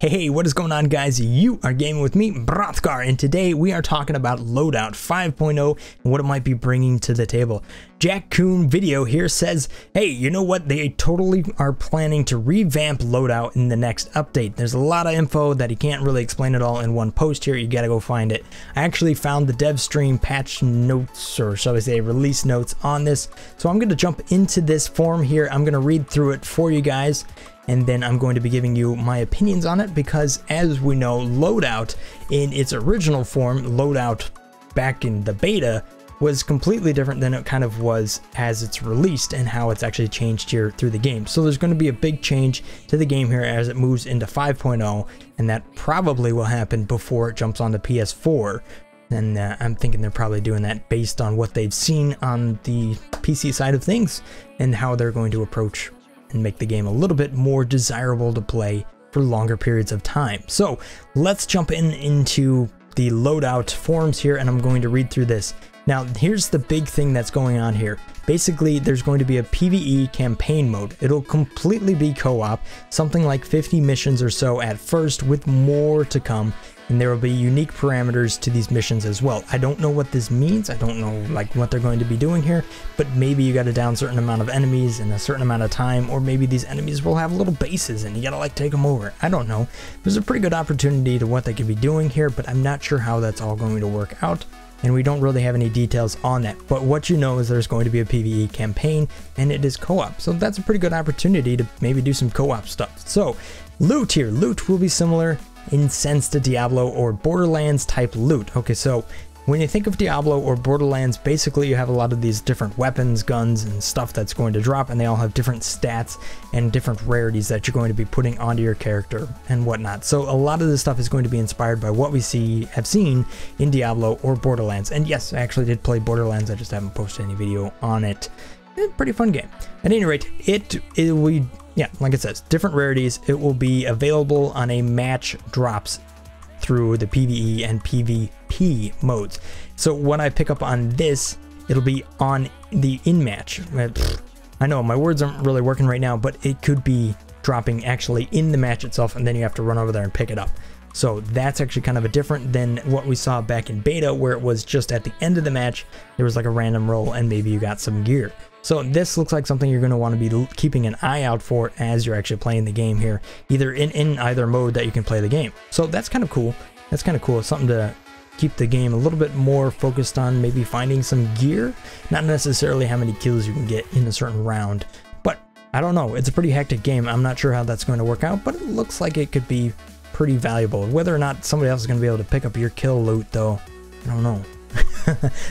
Hey, what is going on, guys? You are gaming with me, Brothgar, and today we are talking about Loadout 5.0 and what it might be bringing to the table. Jack Coon Video here says, hey, you know what? They totally are planning to revamp Loadout in the next update. There's a lot of info that he can't really explain it all in one post here. You gotta go find it. I actually found the dev stream patch notes, or shall I say release notes on this. So I'm gonna jump into this forum here. I'm gonna read through it for you guys, and then I'm going to be giving you my opinions on it because, as we know, Loadout in its original form, Loadout back in the beta, was completely different than it kind of was as it's released and how it's actually changed here through the game. So there's going to be a big change to the game here as it moves into 5.0, and that probably will happen before it jumps onto PS4. And I'm thinking they're probably doing that based on what they've seen on the PC side of things and how they're going to approach and make the game a little bit more desirable to play for longer periods of time. So let's jump into the Loadout forums here, and I'm going to read through this. Now, here's the big thing that's going on here. Basically, there's going to be a PvE campaign mode. It'll completely be co-op, something like 50 missions or so at first, with more to come. And there will be unique parameters to these missions as well. I don't know what this means. I don't know like what they're going to be doing here, but maybe you got to down a certain amount of enemies in a certain amount of time, or maybe these enemies will have little bases and you got to like take them over. I don't know. There's a pretty good opportunity to what they could be doing here, but I'm not sure how that's all going to work out. And we don't really have any details on that. But what you know is there's going to be a PvE campaign and it is co-op. So that's a pretty good opportunity to maybe do some co-op stuff. So loot here. Loot will be similar in sense to Diablo or Borderlands type loot. Okay, so when you think of Diablo or Borderlands, basically you have a lot of these different weapons, guns, and stuff that's going to drop, and they all have different stats and different rarities that you're going to be putting onto your character and whatnot. So a lot of this stuff is going to be inspired by what we have seen in Diablo or Borderlands. And yes, I actually did play Borderlands, I just haven't posted any video on it. Pretty fun game. At any rate, yeah, like it says, different rarities. It will be available on a match drops through the PvE and PvP modes. So when I pick up on this, it'll be on the in-match. I know my words aren't really working right now, but it could be dropping actually in the match itself, and then you have to run over there and pick it up. So that's actually kind of a different than what we saw back in beta, where it was just at the end of the match, there was like a random roll and maybe you got some gear. So this looks like something you're going to want to be keeping an eye out for as you're actually playing the game here, either in either mode that you can play the game. So that's kind of cool. That's kind of cool. It's something to keep the game a little bit more focused on, maybe finding some gear, not necessarily how many kills you can get in a certain round. But I don't know. It's a pretty hectic game. I'm not sure how that's going to work out, but it looks like it could be pretty valuable. Whether or not somebody else is going to be able to pick up your kill loot, though, I don't know.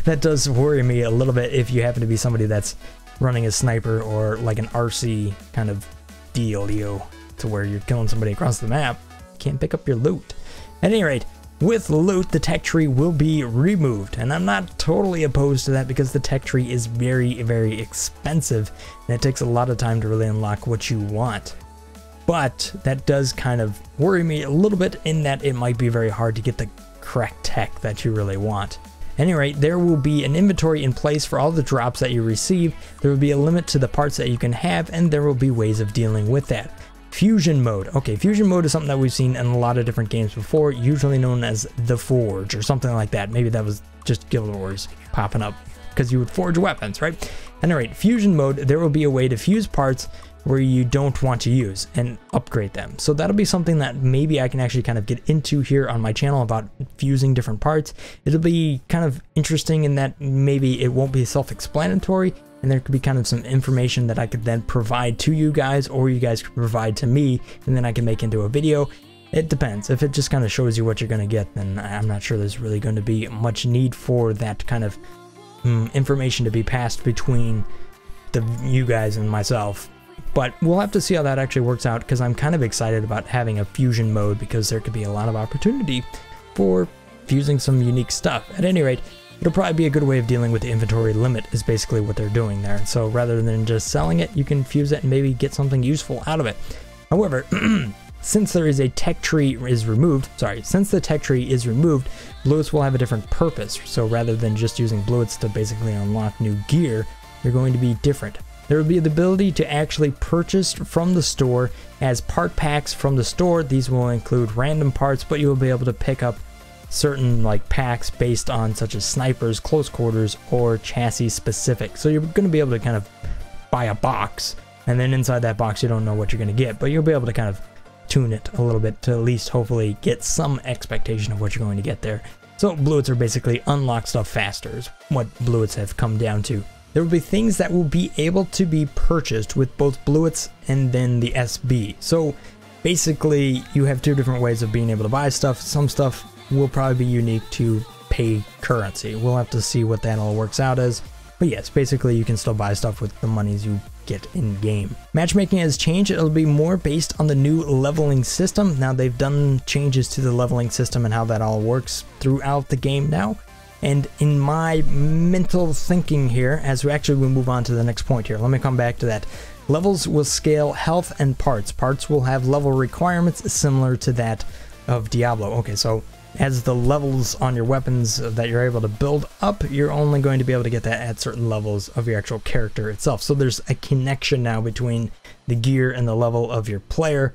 That does worry me a little bit if you happen to be somebody that's running a sniper or like an RC kind of dealio, to where you're killing somebody across the map, you can't pick up your loot. At any rate, with loot, the tech tree will be removed, and I'm not totally opposed to that because the tech tree is very, very expensive and it takes a lot of time to really unlock what you want. But that does kind of worry me a little bit in that it might be very hard to get the correct tech that you really want. At any rate, there will be an inventory in place for all the drops that you receive. There will be a limit to the parts that you can have, and there will be ways of dealing with that. Fusion mode. Okay, fusion mode is something that we've seen in a lot of different games before, usually known as the Forge or something like that. Maybe that was just Guild Wars popping up because you would forge weapons, right? At any rate, fusion mode, there will be a way to fuse parts where you don't want to use and upgrade them. So that'll be something that maybe I can actually kind of get into here on my channel about fusing different parts. It'll be kind of interesting in that maybe it won't be self-explanatory, and there could be kind of some information that I could then provide to you guys, or you guys could provide to me, and then I can make into a video. It depends. If it just kind of shows you what you're going to get, then I'm not sure there's really going to be much need for that kind of information to be passed between you guys and myself. But we'll have to see how that actually works out, because I'm kind of excited about having a fusion mode, because there could be a lot of opportunity for fusing some unique stuff. At any rate, it'll probably be a good way of dealing with the inventory limit is basically what they're doing there. So rather than just selling it, you can fuse it and maybe get something useful out of it. However, since the tech tree is removed, bluets will have a different purpose. So rather than just using bluets to basically unlock new gear, they're going to be different. There will be the ability to actually purchase from the store as part packs from the store. These will include random parts, but you will be able to pick up certain like packs based on such as snipers, close quarters, or chassis specific. So you're going to be able to kind of buy a box, and then inside that box you don't know what you're going to get, but you'll be able to kind of tune it a little bit to at least hopefully get some expectation of what you're going to get there. So bluets are basically unlock stuff faster is what bluets have come down to. There will be things that will be able to be purchased with both bluets and then the SB. So basically you have two different ways of being able to buy stuff. Some stuff will probably be unique to pay currency. We'll have to see what that all works out as. But yes, basically you can still buy stuff with the monies you get in game. Matchmaking has changed. It'll be more based on the new leveling system. Now they've done changes to the leveling system and how that all works throughout the game now. And in my mental thinking here, as we move on to the next point here, let me come back to that. Levels will scale health and parts. Parts will have level requirements similar to that of Diablo. Okay, so as the levels on your weapons that you're able to build up, you're only going to be able to get that at certain levels of your actual character itself. So there's a connection now between the gear and the level of your player.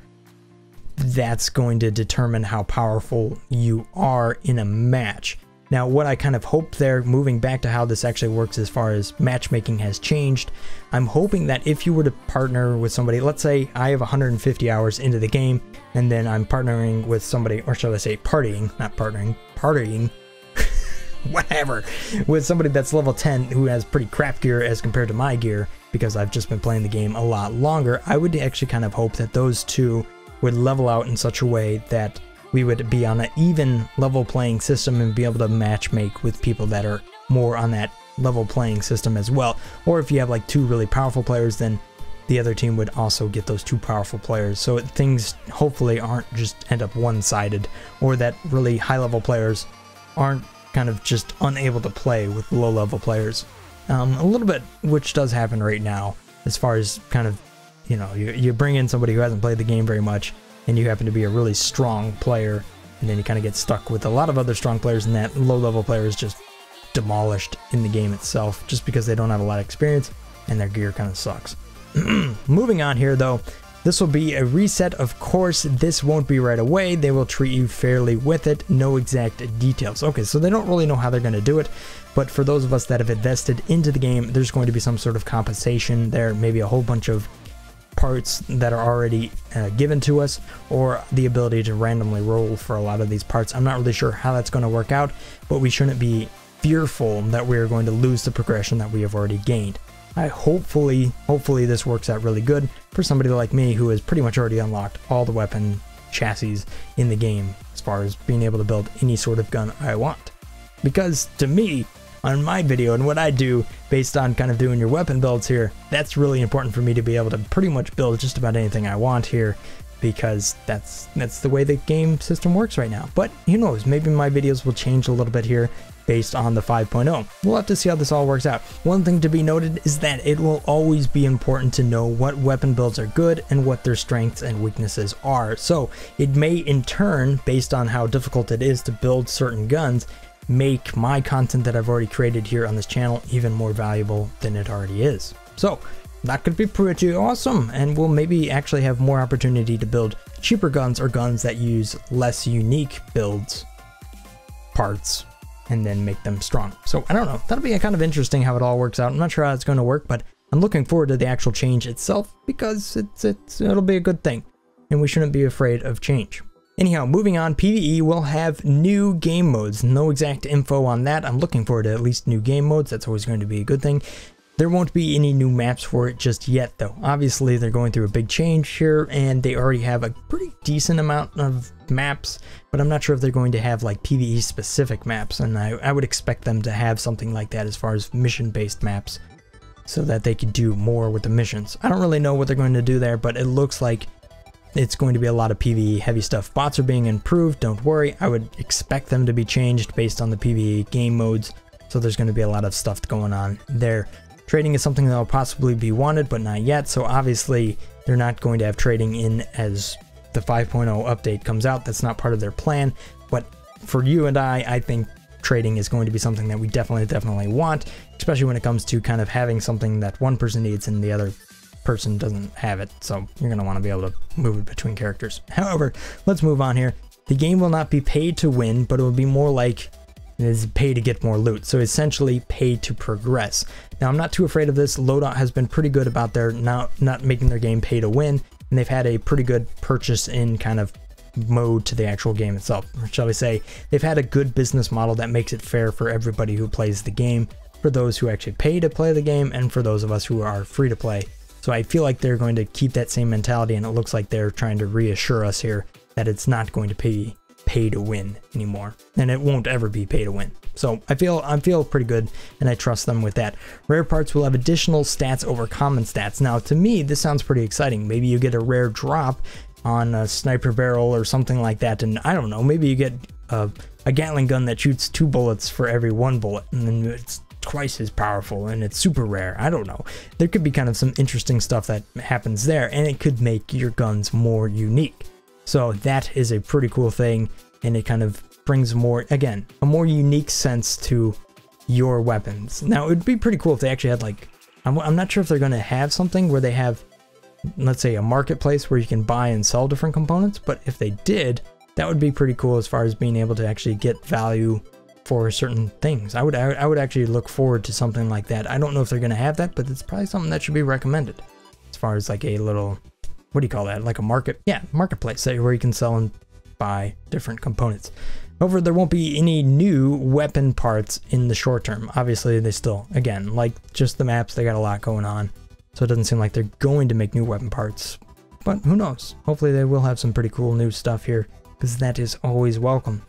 That's going to determine how powerful you are in a match. Now, what I kind of hope there, moving back to how this actually works as far as matchmaking has changed, I'm hoping that if you were to partner with somebody, let's say I have 150 hours into the game, and then I'm partnering with somebody, or shall I say partying, not partnering, partying, whatever, with somebody that's level 10 who has pretty crap gear as compared to my gear, because I've just been playing the game a lot longer, I would actually kind of hope that those two would level out in such a way that we would be on an even level playing system and be able to match make with people that are more on that level playing system as well. Or if you have like two really powerful players, then the other team would also get those two powerful players. So things hopefully aren't just end up one-sided, or that really high level players aren't kind of just unable to play with low level players. A little bit, which does happen right now, as far as kind of, you know, you bring in somebody who hasn't played the game very much, and you happen to be a really strong player, and then you kind of get stuck with a lot of other strong players, and that low-level player is just demolished in the game itself just because they don't have a lot of experience and their gear kind of sucks. Moving on here though, this will be a reset. Of course, this won't be right away. They will treat you fairly with it. No exact details. Okay, so they don't really know how they're going to do it, but for those of us that have invested into the game, there's going to be some sort of compensation there, maybe a whole bunch of parts that are already given to us, or the ability to randomly roll for a lot of these parts. I'm not really sure how that's going to work out, but we shouldn't be fearful that we're going to lose the progression that we have already gained. Hopefully this works out really good for somebody like me who has pretty much already unlocked all the weapon chassis in the game as far as being able to build any sort of gun I want. Because to me, on my video and what I do based on kind of doing your weapon builds here, that's really important for me to be able to pretty much build just about anything I want here, because that's the way the game system works right now. But who knows, maybe my videos will change a little bit here based on the 5.0. We'll have to see how this all works out. One thing to be noted is that it will always be important to know what weapon builds are good and what their strengths and weaknesses are. So it may in turn, based on how difficult it is to build certain guns, make my content that I've already created here on this channel even more valuable than it already is. So that could be pretty awesome, and we'll maybe actually have more opportunity to build cheaper guns or guns that use less unique builds, parts, and then make them strong. So I don't know, that'll be kind of interesting how it all works out. I'm not sure how it's going to work, but I'm looking forward to the actual change itself, because it'll be a good thing, and we shouldn't be afraid of change. Anyhow, moving on, PvE will have new game modes. No exact info on that. I'm looking forward to at least new game modes. That's always going to be a good thing. There won't be any new maps for it just yet, though. Obviously, they're going through a big change here, and they already have a pretty decent amount of maps, but I'm not sure if they're going to have like PvE specific maps, and I would expect them to have something like that as far as mission-based maps, so that they could do more with the missions. I don't really know what they're going to do there, but it looks like it's going to be a lot of PvE heavy stuff. Bots are being improved, don't worry. I would expect them to be changed based on the PvE game modes, so there's going to be a lot of stuff going on there. Trading is something that will possibly be wanted, but not yet, so obviously they're not going to have trading in as the 5.0 update comes out. That's not part of their plan, but for you and I think trading is going to be something that we definitely want, especially when it comes to kind of having something that one person needs and the other person doesn't have it. So you're going to want to be able to move it between characters. However, let's move on here. The game will not be paid to win, but it will be more like it is pay to get more loot. So essentially pay to progress. Now, I'm not too afraid of this. Loadout has been pretty good about their not making their game pay to win, and they've had a pretty good purchase in kind of mode to the actual game itself. Or shall we say, they've had a good business model that makes it fair for everybody who plays the game, for those who actually pay to play the game, and for those of us who are free to play. So I feel like they're going to keep that same mentality, and it looks like they're trying to reassure us here that it's not going to pay to win anymore, and it won't ever be pay to win. So I feel pretty good, and I trust them with that. Rare parts will have additional stats over common stats. Now, to me, this sounds pretty exciting. Maybe you get a rare drop on a sniper barrel or something like that, and I don't know, maybe you get a Gatling gun that shoots 2 bullets for every 1 bullet, and then it's twice as powerful and it's super rare. I don't know. There could be kind of some interesting stuff that happens there, and it could make your guns more unique. So that is a pretty cool thing, and it kind of brings more, again, a more unique sense to your weapons. Now, it would be pretty cool if they actually had, like, I'm not sure if they're going to have something where they have, let's say, a marketplace where you can buy and sell different components, but if they did, that would be pretty cool as far as being able to actually get value for certain things. I would actually look forward to something like that. I don't know if they're going to have that, but it's probably something that should be recommended as far as like a little, what do you call that? Like a marketplace where you can sell and buy different components. However, there won't be any new weapon parts in the short term. Obviously, they still, again, like just the maps, they got a lot going on. So it doesn't seem like they're going to make new weapon parts, but who knows? Hopefully they will have some pretty cool new stuff here, because that is always welcome.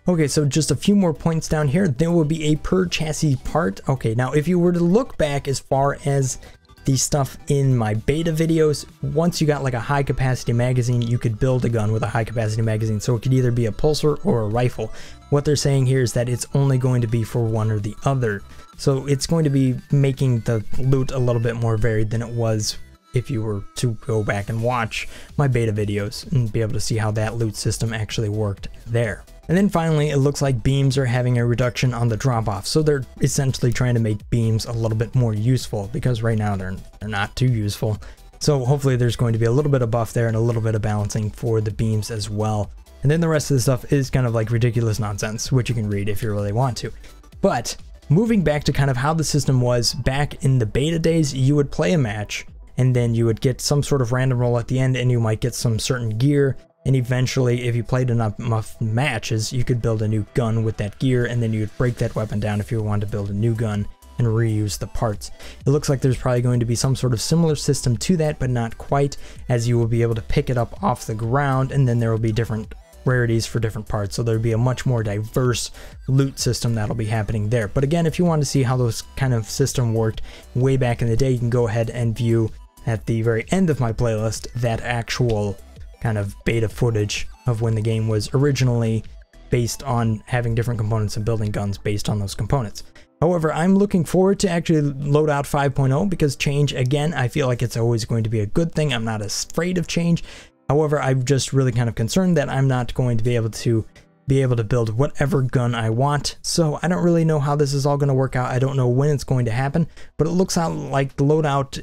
Okay, so just a few more points down here. There will be a per chassis part. Okay, now if you were to look back as far as the stuff in my beta videos, once you got like a high capacity magazine, you could build a gun with a high capacity magazine. So it could either be a pulsar or a rifle. What they're saying here is that it's only going to be for one or the other. So it's going to be making the loot a little bit more varied than it was if you were to go back and watch my beta videos and be able to see how that loot system actually worked there. And then finally, it looks like beams are having a reduction on the drop-off. So they're essentially trying to make beams a little bit more useful, because right now they're not too useful. So hopefully there's going to be a little bit of buff there and a little bit of balancing for the beams as well. And then the rest of the stuff is kind of like ridiculous nonsense, which you can read if you really want to. But moving back to kind of how the system was back in the beta days, you would play a match and then you would get some sort of random roll at the end, and you might get some certain gear. And eventually, if you played enough matches, you could build a new gun with that gear, and then you would break that weapon down if you wanted to build a new gun and reuse the parts. It looks like there's probably going to be some sort of similar system to that, but not quite, as you will be able to pick it up off the ground, and then there will be different rarities for different parts. So there'll be a much more diverse loot system that'll be happening there. But again, if you want to see how those kind of system worked way back in the day, you can go ahead and view at the very end of my playlist that actual kind of beta footage of when the game was originally based on having different components and building guns based on those components. However, I'm looking forward to actually Loadout 5.0, because change, again, I feel like it's always going to be a good thing. I'm not afraid of change. However, I'm just really kind of concerned that I'm not going to be able to build whatever gun I want. So I don't really know how this is all going to work out. I don't know when it's going to happen, but it looks like the Loadout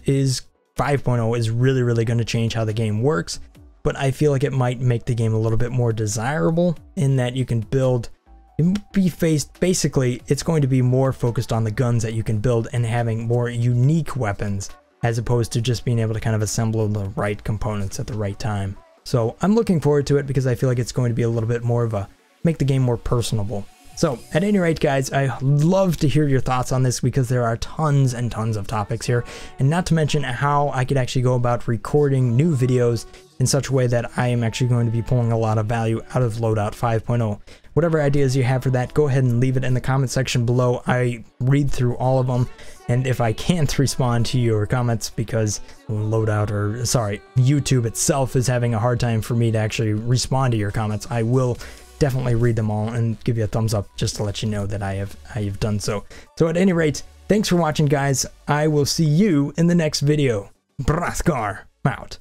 5.0 is really going to change how the game works. But I feel like it might make the game a little bit more desirable, in that you can build, basically it's going to be more focused on the guns that you can build and having more unique weapons, as opposed to just being able to kind of assemble the right components at the right time. So I'm looking forward to it, because I feel like it's going to be a little bit more of a, make the game more personable. So at any rate, guys, I love to hear your thoughts on this, because there are tons and tons of topics here, and not to mention how I could actually go about recording new videos in such a way that I am actually going to be pulling a lot of value out of Loadout 5.0. Whatever ideas you have for that, go ahead and leave it in the comment section below. I read through all of them, and if I can't respond to your comments because YouTube itself is having a hard time for me to actually respond to your comments, I will definitely read them all and give you a thumbs up just to let you know that I have done so. So at any rate, thanks for watching, guys. I will see you in the next video. Brothgar out.